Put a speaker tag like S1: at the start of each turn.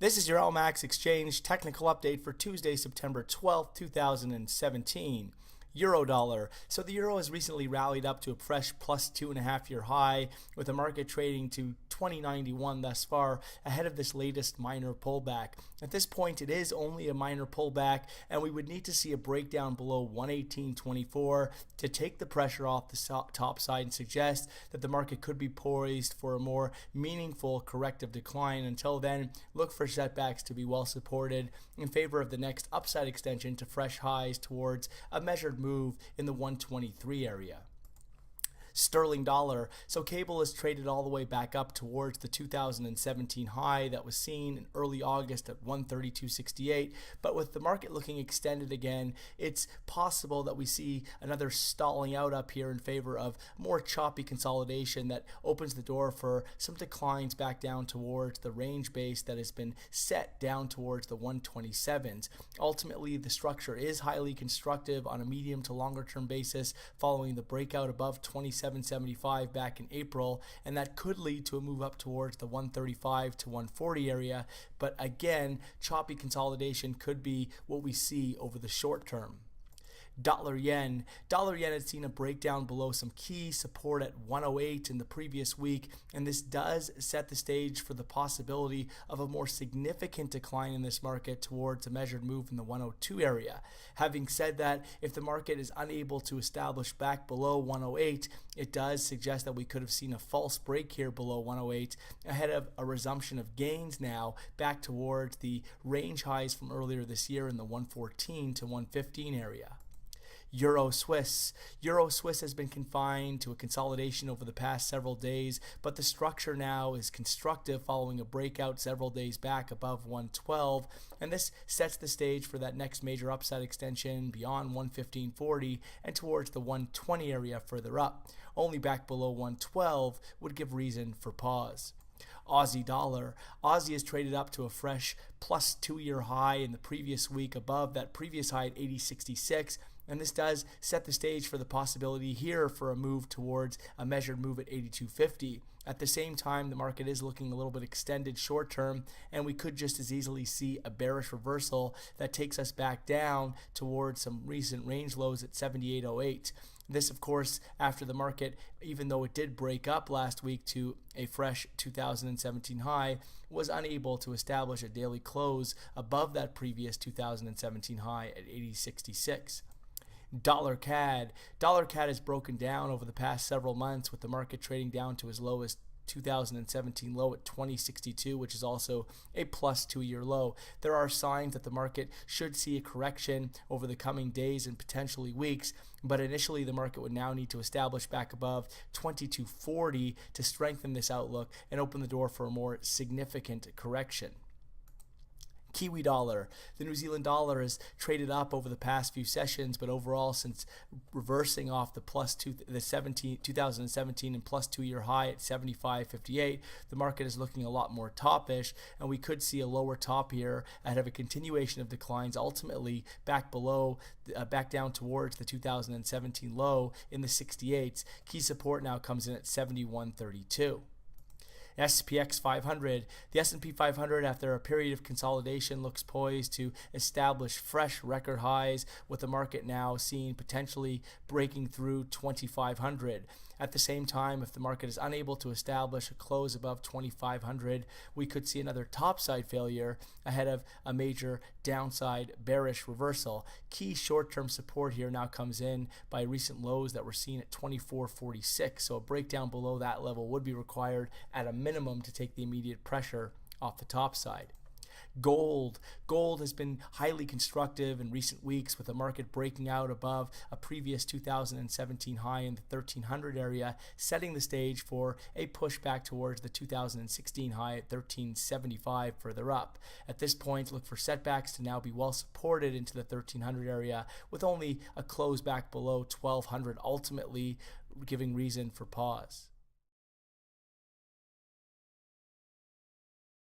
S1: This is your LMAX exchange technical update for Tuesday, September 12th, 2017. Euro-dollar. So the euro has recently rallied up to a fresh plus 2.5-year high, with the market trading to 2091 thus far, ahead of this latest minor pullback. At this point, it is only a minor pullback, and we would need to see a breakdown below 118.24 to take the pressure off the top side and suggest that the market could be poised for a more meaningful corrective decline. Until then, look for setbacks to be well supported in favor of the next upside extension to fresh highs towards a measured move in the 123 area. Sterling dollar. So cable is traded all the way back up towards the 2017 high that was seen in early August at 132.68. But with the market looking extended again, it's possible that we see another stalling out up here in favor of more choppy consolidation that opens the door for some declines back down towards the range base that has been set down towards the 127s. Ultimately, the structure is highly constructive on a medium to longer term basis following the breakout above 27.75 back in April, and that could lead to a move up towards the 135 to 140 area. But again, choppy consolidation could be what we see over the short term. Dollar yen. Dollar yen had seen a breakdown below some key support at 108 in the previous week, and this does set the stage for the possibility of a more significant decline in this market towards a measured move in the 102 area. Having said that, if the market is unable to establish back below 108, it does suggest that we could have seen a false break here below 108 ahead of a resumption of gains now back towards the range highs from earlier this year in the 114 to 115 area. Euro Swiss. Euro Swiss has been confined to a consolidation over the past several days, but the structure now is constructive following a breakout several days back above 112, and this sets the stage for that next major upside extension beyond 115.40 and towards the 120 area further up. Only back below 112 would give reason for pause. Aussie dollar. Aussie has traded up to a fresh plus 2-year high in the previous week above that previous high at 80.66, and this does set the stage for the possibility here for a move towards a measured move at 82.50. At the same time, the market is looking a little bit extended short term, and we could just as easily see a bearish reversal that takes us back down towards some recent range lows at 78.08. This, of course, after the market, even though it did break up last week to a fresh 2017 high, was unable to establish a daily close above that previous 2017 high at 80.66. Dollar CAD. Dollar CAD has broken down over the past several months, with the market trading down to as low as 2017 low at 2062, which is also a plus 2-year low. There are signs that the market should see a correction over the coming days and potentially weeks, but initially the market would now need to establish back above 2240 to strengthen this outlook and open the door for a more significant correction. Kiwi dollar. The New Zealand dollar has traded up over the past few sessions, but overall, since reversing off the 2017 and plus 2-year high at 75.58, the market is looking a lot more toppish, and we could see a lower top here ahead of a continuation of declines, ultimately back below, back down towards the 2017 low in the 68s. Key support now comes in at 71.32. SPX 500. The S&P 500, after a period of consolidation, looks poised to establish fresh record highs, with the market now seen potentially breaking through 2,500. At the same time, if the market is unable to establish a close above 2,500, we could see another topside failure ahead of a major downside bearish reversal. Key short-term support here now comes in by recent lows that were seen at 24.46, so a breakdown below that level would be required at a minimum to take the immediate pressure off the top side. Gold. Gold has been highly constructive in recent weeks, with the market breaking out above a previous 2017 high in the 1300 area, setting the stage for a pushback towards the 2016 high at 1375 further up. At this point, look for setbacks to now be well supported into the 1300 area, with only a close back below 1200 ultimately giving reason for pause.